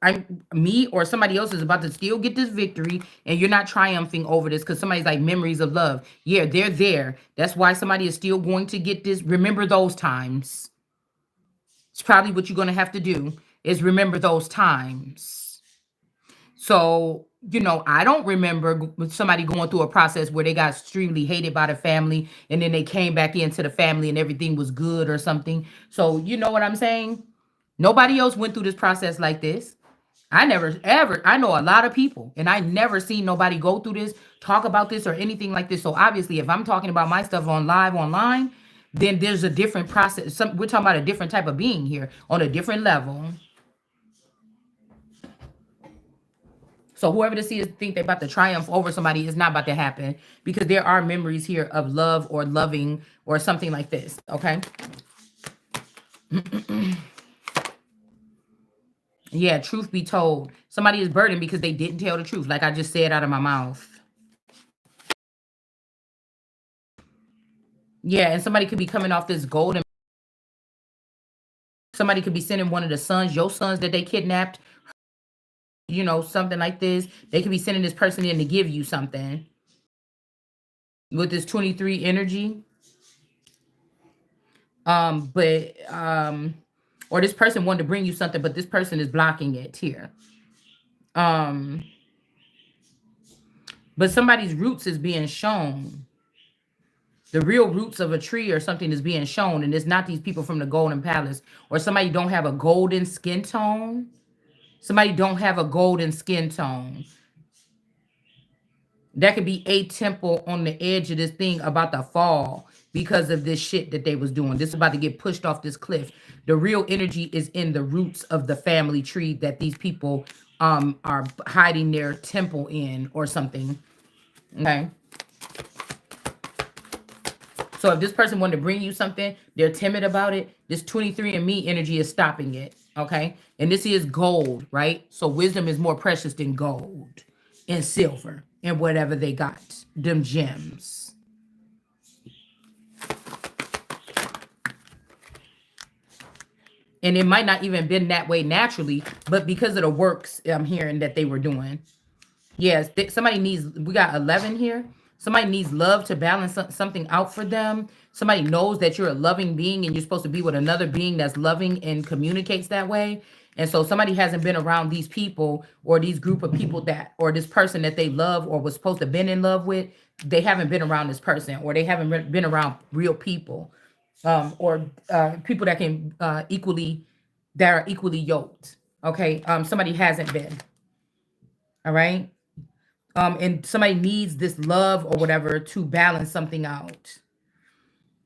me or somebody else is about to still get this victory, and you're not triumphing over this because somebody's like memories of love. Yeah, they're there. That's why somebody is still going to get this. Remember those times. It's probably what you're going to have to do is remember those times. So, I don't remember somebody going through a process where they got extremely hated by the family and then they came back into the family and everything was good or something. So, you know what I'm saying? Nobody else went through this process like this. I never ever, I know a lot of people and I never seen nobody go through this, talk about this or anything like this. So obviously if I'm talking about my stuff on live online, then there's a different process. We're talking about a different type of being here on a different level. So whoever this is think they're about to triumph over somebody is not about to happen, because there are memories here of love or loving or something like this. Okay. Yeah, truth be told, somebody is burdened because they didn't tell the truth, like I just said out of my mouth. Yeah, and somebody could be coming off this golden. Somebody could be sending one of the sons, your sons that they kidnapped, something like this. They could be sending this person in to give you something with this 23 energy. Or this person wanted to bring you something, but this person is blocking it here. But somebody's roots is being shown. The real roots of a tree or something is being shown, and it's not these people from the Golden Palace, or somebody don't have a golden skin tone. Somebody don't have a golden skin tone. That could be a temple on the edge of this thing about to fall because of this shit that they was doing. This is about to get pushed off this cliff. The real energy is in the roots of the family tree that these people are hiding their temple in or something. Okay. So if this person wanted to bring you something, they're timid about it. This 23andMe energy is stopping it. Okay. And this is gold, right? So wisdom is more precious than gold and silver and whatever they got. Them gems. And it might not even been that way naturally, but because of the works I'm hearing that they were doing. Yes, somebody needs, we got 11 here. Somebody needs love to balance something out for them. Somebody knows that you're a loving being and you're supposed to be with another being that's loving and communicates that way. And so somebody hasn't been around these people or these group of people that, or this person that they love or was supposed to have been in love with. They haven't been around this person, or they haven't been around real people, or people that can that are equally yoked. Okay. Somebody hasn't been. All right. And somebody needs this love or whatever to balance something out.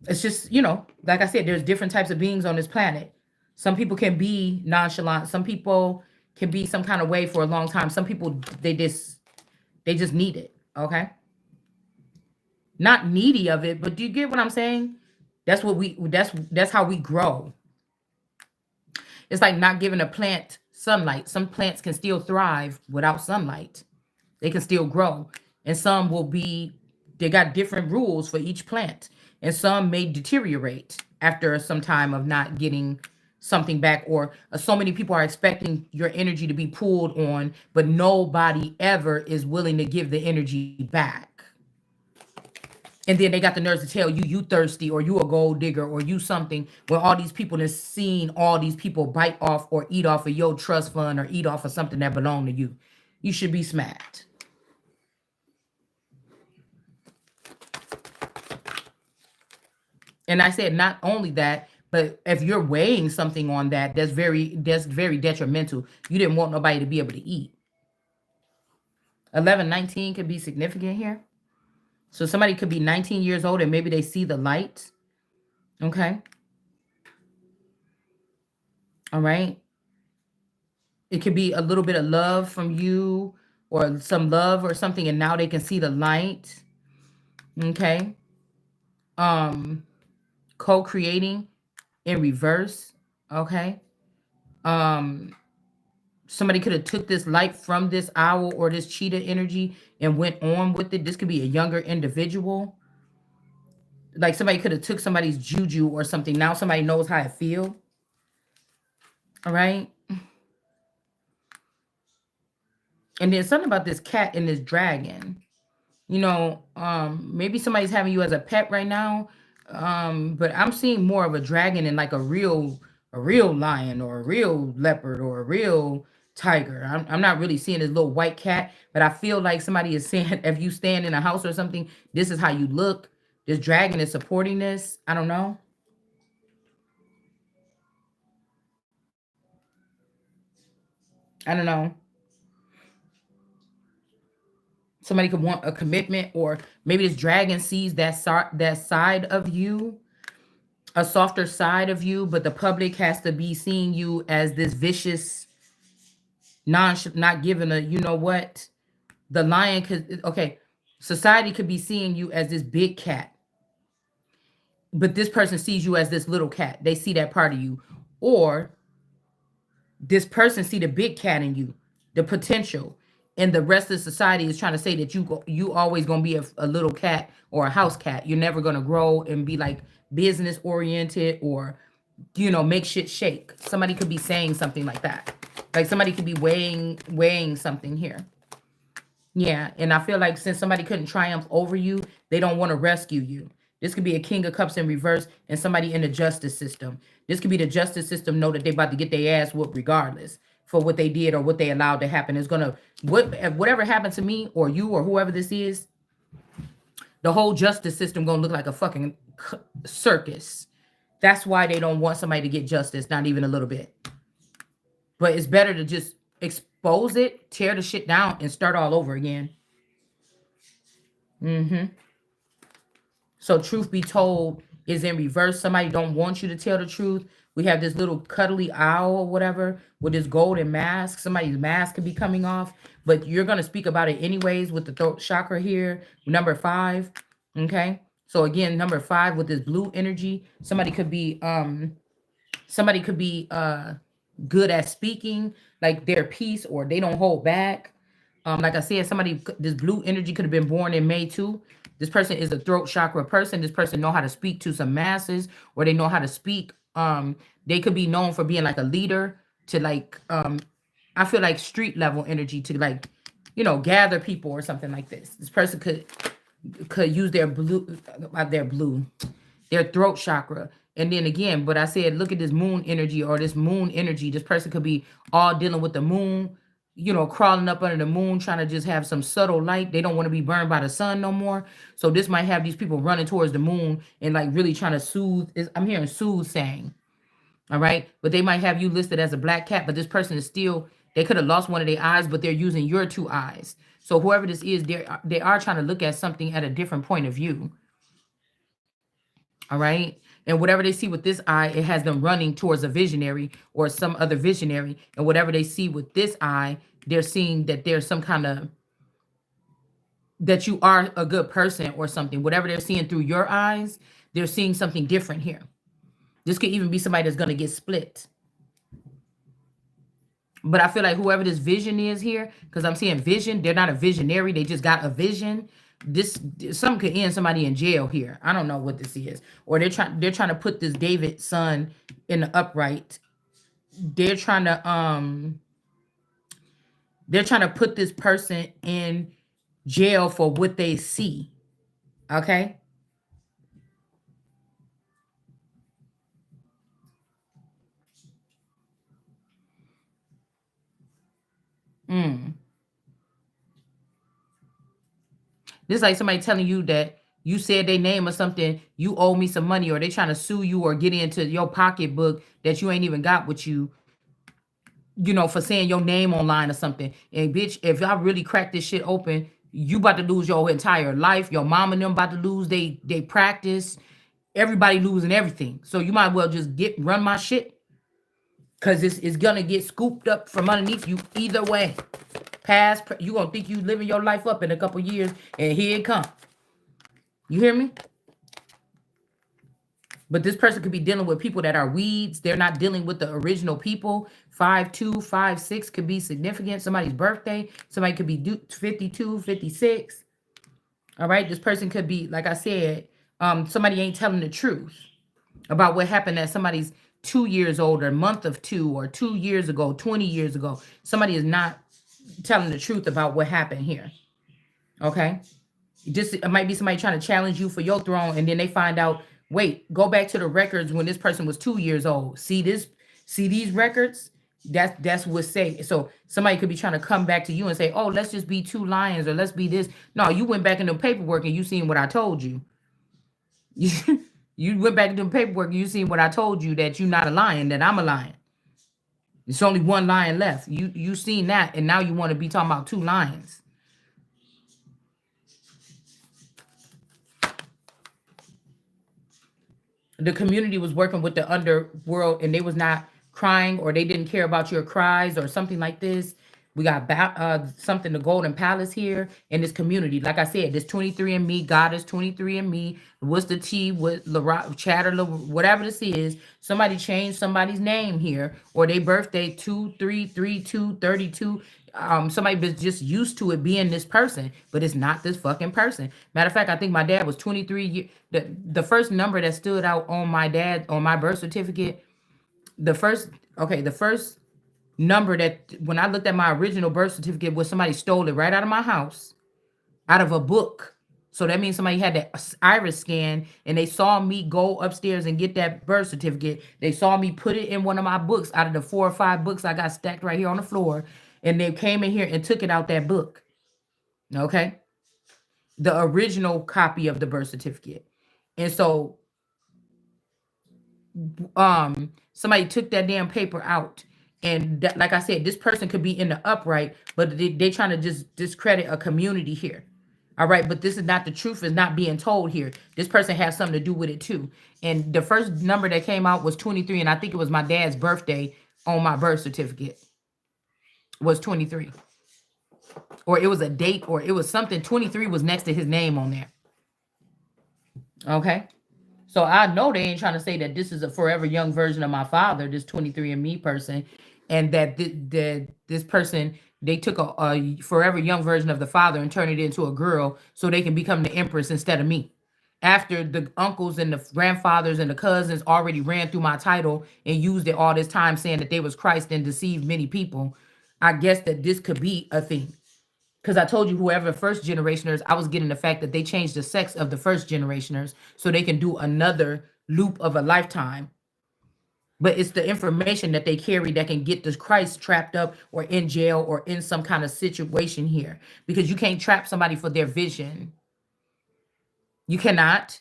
It's just, like I said, there's different types of beings on this planet. Some people can be nonchalant. Some people can be some kind of way for a long time. Some people, they just need it. Okay. Not needy of it, but do you get what I'm saying? That's how we grow. It's like not giving a plant sunlight. Some plants can still thrive without sunlight. They can still grow. And some will be, they got different rules for each plant. And some may deteriorate after some time of not getting something back, or so many people are expecting your energy to be pulled on, but nobody ever is willing to give the energy back. And then they got the nerves to tell you you thirsty, or you a gold digger, or you something, when all these people have seen all these people bite off or eat off of your trust fund or eat off of something that belonged to you. You should be smacked. And I said not only that, but if you're weighing something on that, that's very detrimental. You didn't want nobody to be able to eat. 1119 could be significant here. So somebody could be 19 years old and maybe they see the light. Okay. All right. It could be a little bit of love from you, or some love or something, and now they can see the light. Okay. Um, co-creating in reverse. Okay. Um, somebody could have took this light from this owl or this cheetah energy and went on with it. This could be a younger individual. Like somebody could have took somebody's juju or something. Now somebody knows how it feel. All right. And then something about this cat and this dragon. Maybe somebody's having you as a pet right now. But I'm seeing more of a dragon and like a real lion or a real leopard or a real tiger. I'm not really seeing this little white cat, but I feel like somebody is saying if you stand in a house or something, this is how you look. This dragon is supporting this. I don't know. I don't know. Somebody could want a commitment, or maybe this dragon sees that side of you, a softer side of you, but the public has to be seeing you as this vicious, not giving a, you know what? The lion could, okay, society could be seeing you as this big cat, but this person sees you as this little cat. They see that part of you. Or this person see the big cat in you, the potential, and the rest of society is trying to say that you always gonna be a little cat or a house cat. You're never gonna grow and be like business oriented, or make shit shake. Somebody could be saying something like that. Like somebody could be weighing something here. Yeah, and I feel like since somebody couldn't triumph over you, they don't want to rescue you. This could be a King of Cups in reverse and somebody in the justice system. This could be the justice system know that they about to get their ass whooped regardless for what they did or what they allowed to happen. It's gonna whatever happened to me or you or whoever this is, the whole justice system gonna look like a fucking circus. That's why they don't want somebody to get justice, not even a little bit. But it's better to just expose it, tear the shit down, and start all over again. Hmm. So truth be told is in reverse. Somebody don't want you to tell the truth. We have this little cuddly owl or whatever with this golden mask. Somebody's mask could be coming off, but you're gonna speak about it anyways with the throat chakra here, number 5. Okay. So again, number 5 with this blue energy. Somebody could be good at speaking, like their piece, or they don't hold back. Like I said, this blue energy could have been born in May too. This person is a throat chakra person. This person know how to speak to some masses, or they know how to speak. They could be known for being like a leader to like, I feel like street level energy to like, gather people or something like this. This person could use their throat chakra. And then again, but I said, look at this moon energy, or this moon energy. This person could be all dealing with the moon, crawling up under the moon, trying to just have some subtle light. They don't want to be burned by the sun no more. So this might have these people running towards the moon and like really trying to soothe. I'm hearing soothsaying. All right. But they might have you listed as a black cat, but this person is still, they could have lost one of their eyes, but they're using your 2 eyes. So whoever this is, they are trying to look at something at a different point of view. All right. And whatever they see with this eye, it has them running towards a visionary or some other visionary. And whatever they see with this eye, they're seeing that there's some kind of, that you are a good person or something. Whatever they're seeing through your eyes, they're seeing something different here. This could even be somebody that's going to get split. But I feel like whoever this vision is here, because I'm seeing vision, they're not a visionary. They just got a vision. This something could end somebody in jail here. I don't know what this is, or they're trying to put this David son in the upright. They're trying to they're trying to put this person in jail for what they see. Okay. Mm. This is like somebody telling you that you said their name or something, you owe me some money, or they trying to sue you or get into your pocketbook that you ain't even got with you, for saying your name online or something. And bitch, if y'all really crack this shit open, you about to lose your entire life. Your mom and them about to lose they practice. Everybody losing everything. So you might well just run my shit. Cause it's gonna get scooped up from underneath you either way. You gonna think you living your life up in a couple years, and here it come. You hear me? But this person could be dealing with people that are weeds. They're not dealing with the original people. 5'2", 5'6" could be significant. Somebody's birthday. Somebody could be 52, 56. All right. This person could be, like I said, somebody ain't telling the truth about what happened at somebody's 2 years old, or month of 2, or 2 years ago, 20 years ago. Somebody is not telling the truth about what happened here. Okay. Just it might be somebody trying to challenge you for your throne, and then they find out, wait, go back to the records when this person was 2 years old. See these records? That's what say. So somebody could be trying to come back to you and say, oh, let's just be two lions, or let's be this. No, you went back into paperwork and you seen what I told you. You went back into paperwork and you seen what I told you, that you're not a lion, that I'm a lion. It's only one lion left. You seen that, and now you want to be talking about two lions. The community was working with the underworld, and they was not crying, or they didn't care about your cries or something like this. We got something, the Golden Palace here in this community. Like I said, this 23andMe, Goddess 23andMe. What's the T with Chatter, whatever this is. Somebody changed somebody's name here, or their birthday 233232. Somebody was just used to it being this person, but it's not this fucking person. Matter of fact, I think my dad was 23. The first number that stood out on my birth certificate, the first the first number that when I looked at my original birth certificate was somebody stole it right out of my house, out of a book. So that means somebody had that iris scan, and they saw me go upstairs and get that birth certificate. They saw me put it in one of my books out of the 4 or 5 books I got stacked right here on the floor. And they came in here and took it out that book. Okay. The original copy of the birth certificate. And so somebody took that damn paper out. And that, like I said, this person could be in the upright, but they trying to just discredit a community here. All right, but this is not the truth, is not being told here. This person has something to do with it too. And the first number that came out was 23, and I think it was my dad's birthday on my birth certificate was 23. Or it was a date, or it was something. 23 was next to his name on there. Okay. So I know they ain't trying to say that this is a forever young version of my father, this 23andMe person, and that this person, they took a forever young version of the father and turned it into a girl so they can become the empress instead of me. After the uncles and the grandfathers and the cousins already ran through my title and used it all this time saying that they was Christ and deceived many people, I guess that this could be a thing. Because I told you, whoever first generationers, I was getting the fact that they changed the sex of the first generationers so they can do another loop of a lifetime. But it's the information that they carry that can get this Christ trapped up or in jail or in some kind of situation here. Because you can't trap somebody for their vision. You cannot.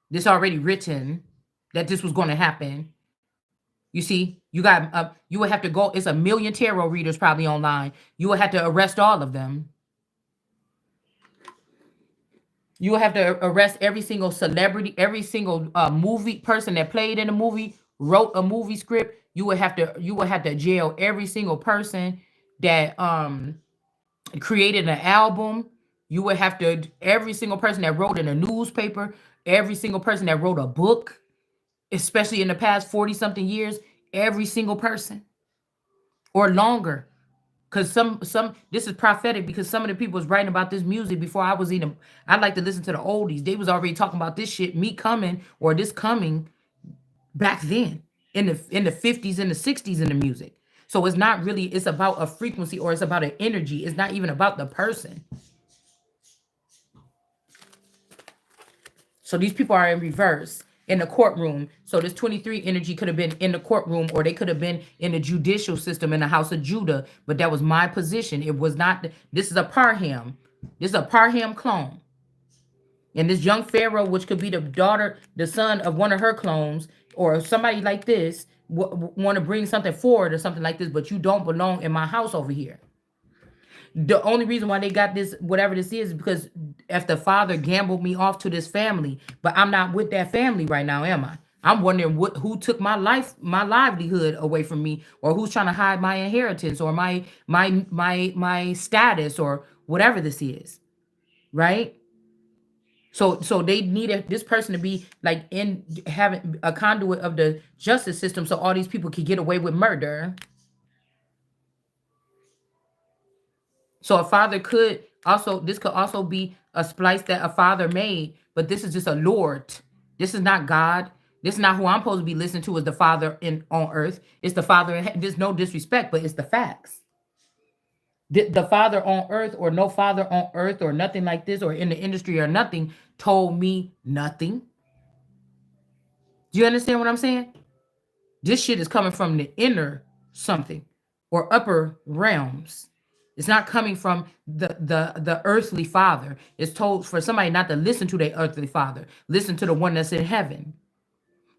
This already written that this was going to happen. You see, you would have to go. It's a million tarot readers probably online. You would have to arrest all of them. You will have to arrest every single celebrity, every single movie person that played in a movie, wrote a movie script. You will have to jail every single person that created an album. You would have to every single person that wrote in a newspaper, every single person that wrote a book, especially in the past 40 something years, every single person. or longer. Cause some this is prophetic because some of the people was writing about this music before I was even. I like to listen to the oldies. They was already talking about this shit, me coming or this coming back then in the 50s and the 60s in the music. So it's not really, it's about a frequency or it's about an energy. It's not even about the person. So these people are in reverse in the courtroom. So this 23 energy could have been in the courtroom or they could have been in the judicial system in the house of Judah. But that was my position. It was not, this is a Parham. This is a Parham clone. And this young Pharaoh, which could be the daughter, the son of one of her clones, or somebody like this, want to bring something forward or something like this, but you don't belong in my house over here. The only reason why they got this, whatever this is because if the father gambled me off to this family, but I'm not with that family right now, am I? I'm wondering who took my life, my livelihood away from me, or who's trying to hide my inheritance or my status or whatever this is, right? So they needed this person to be like in having a conduit of the justice system so all these people could get away with murder. So a father could also, this could also be a splice that a father made, but this is just a Lord. This is not God. This is not who I'm supposed to be listening to as the father in on earth. It's the father in there's no disrespect, but it's the facts. The father on earth or no father on earth or nothing like this or in the industry or nothing told me nothing. Do you understand what I'm saying? This shit is coming from the inner something or upper realms. It's not coming from the earthly father. It's told for somebody not to listen to their earthly father. Listen to the one that's in heaven.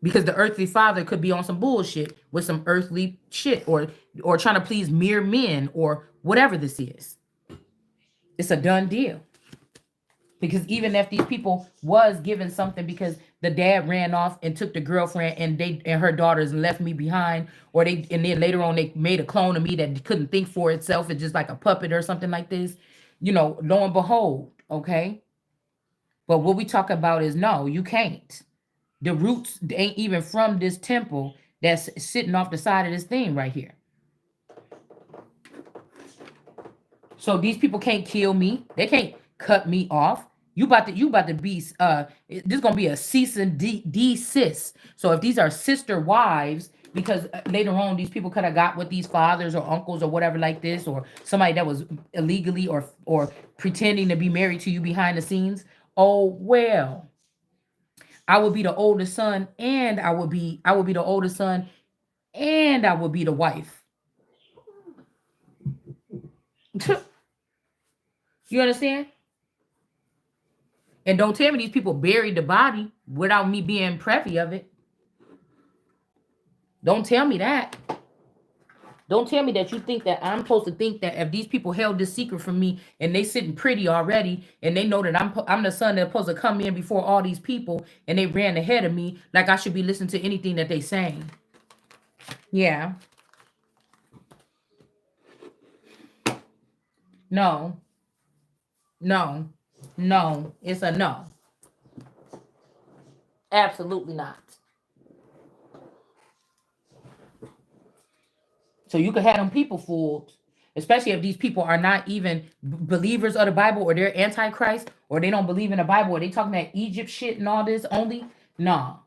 Because the earthly father could be on some bullshit with some earthly shit or trying to please mere men or whatever this is. It's a done deal. Because even if these people was given something because the dad ran off and took the girlfriend and they and her daughters and left me behind, or they and then later on they made a clone of me that couldn't think for itself, it's just like a puppet or something like this, lo and behold, okay. But what we talk about is no, you can't. The roots ain't even from this temple that's sitting off the side of this thing right here. So these people can't kill me. They can't cut me off. You about to be this gonna be a cease and desist. So if these are sister wives, because later on these people could have got with these fathers or uncles or whatever like this, or somebody that was illegally or pretending to be married to you behind the scenes. Oh well, I would be the oldest son, and I would be the oldest son, and I would be the wife. You understand? And don't tell me these people buried the body without me being privy of it. Don't tell me that. Don't tell me that you think that I'm supposed to think that if these people held this secret from me and they sitting pretty already and they know that I'm the son that's supposed to come in before all these people and they ran ahead of me, like I should be listening to anything that they saying. Yeah. No. No. No. It's a no. Absolutely not. So you could have them people fooled, especially if these people are not even believers of the Bible or they're antichrist or they don't believe in the Bible or they talking that Egypt shit and all this only. No,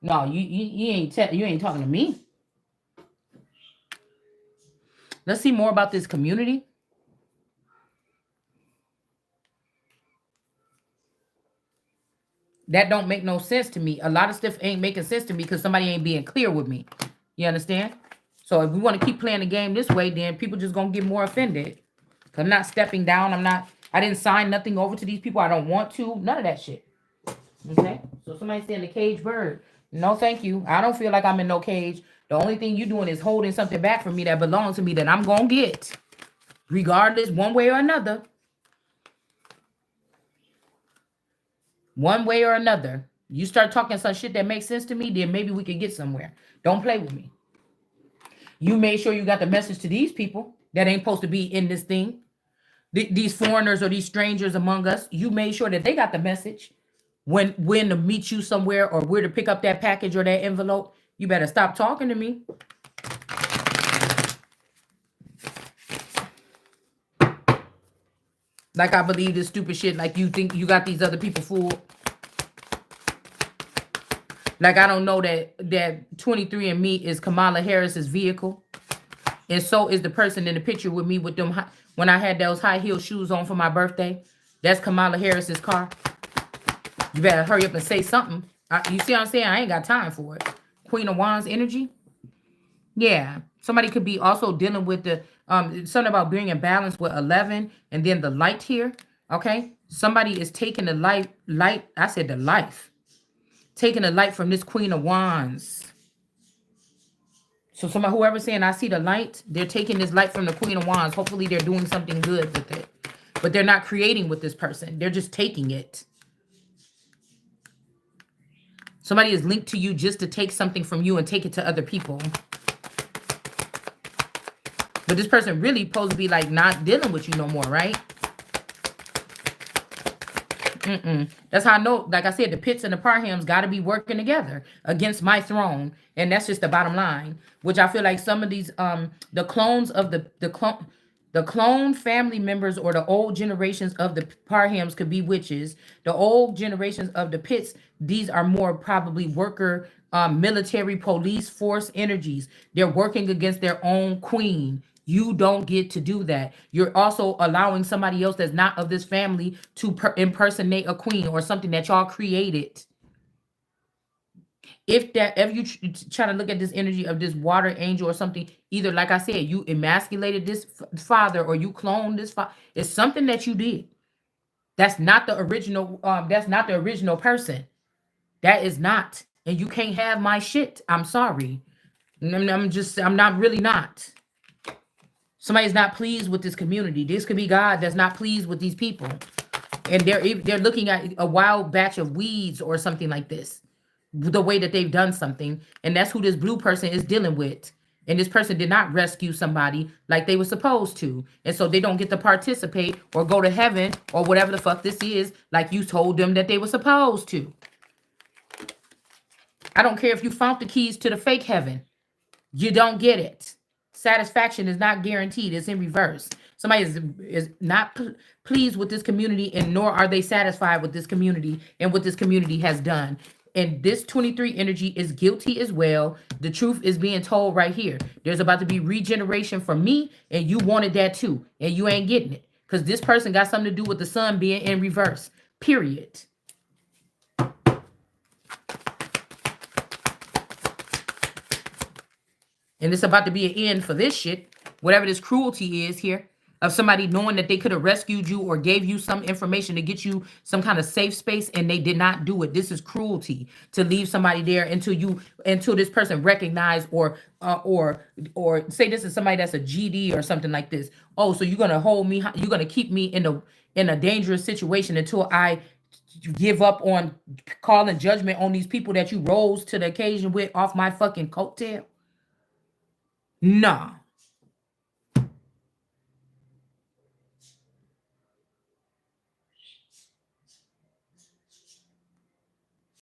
no, you ain't talking to me. Let's see more about this community. That don't make no sense to me. A lot of stuff ain't making sense to me because somebody ain't being clear with me. You understand? So if we want to keep playing the game this way, then people just gonna get more offended. Cause I'm not stepping down. I didn't sign nothing over to these people. I don't want to. None of that shit. Okay? So somebody saying the cage bird. No, thank you. I don't feel like I'm in no cage. The only thing you doing is holding something back from me that belongs to me that I'm gonna get. Regardless, one way or another. One way or another. You start talking some shit that makes sense to me, then maybe we can get somewhere. Don't play with me. You made sure you got the message to these people that ain't supposed to be in this thing. These foreigners or these strangers among us, you made sure that they got the message. When to meet you somewhere or where to pick up that package or that envelope, you better stop talking to me. Like I believe this stupid shit. Like you think you got these other people fooled. Like I don't know that 23andMe is Kamala Harris's vehicle. And so is the person in the picture with me with them when I had those high heel shoes on for my birthday. That's Kamala Harris's car. You better hurry up and say something. You see what I'm saying? I ain't got time for it. Queen of Wands energy. Yeah. Somebody could be also dealing with the something about being in balance with 11 and then the light here. Okay. Somebody is taking the light. I said the life. Taking the light from this Queen of Wands. So somebody, whoever's saying I see the light, they're taking this light from the Queen of Wands. Hopefully they're doing something good with it. But they're not creating with this person. They're just taking it. Somebody is linked to you just to take something from you and take it to other people. But this person really supposed to be like not dealing with you no more, right? That's how I know, like I said, the pits and the parhams got to be working together against my throne. And that's just the bottom line, which I feel like some of these, the clones of the clone family members or the old generations of the parhams could be witches. The old generations of the pits, these are more probably worker, military, police force energies. They're working against their own queen. You don't get to do that. You're also allowing somebody else that's not of this family to impersonate a queen or something that y'all created. If you try to look at this energy of this water angel or something, either like I said, you emasculated this father or you cloned this father. It's something that you did. That's not the original. That's not the original person. That is not. And you can't have my shit. I'm sorry. I'm not really not. Somebody's not pleased with this community. This could be God that's not pleased with these people. And they're looking at a wild batch of weeds or something like this. The way that they've done something. And that's who this blue person is dealing with. And this person did not rescue somebody like they were supposed to. And so they don't get to participate or go to heaven or whatever the fuck this is like you told them that they were supposed to. I don't care if you found the keys to the fake heaven. You don't get it. Satisfaction is not guaranteed. It's in reverse. Somebody is not pleased with this community, and nor are they satisfied with this community and what this community has done. And this 23 energy is guilty as well. The truth is being told right here. There's about to be regeneration for me, and you wanted that too, and you ain't getting it. Because this person got something to do with the sun being in reverse. Period. And it's about to be an end for this shit. Whatever this cruelty is here. Of somebody knowing that they could have rescued you or gave you some information to get you some kind of safe space and they did not do it. This is cruelty to leave somebody there until this person recognize or say this is somebody that's a GD or something like this. Oh, so you're gonna hold me, you're gonna keep me in a dangerous situation until I give up on calling judgment on these people that you rose to the occasion with off my fucking coattail. Nah.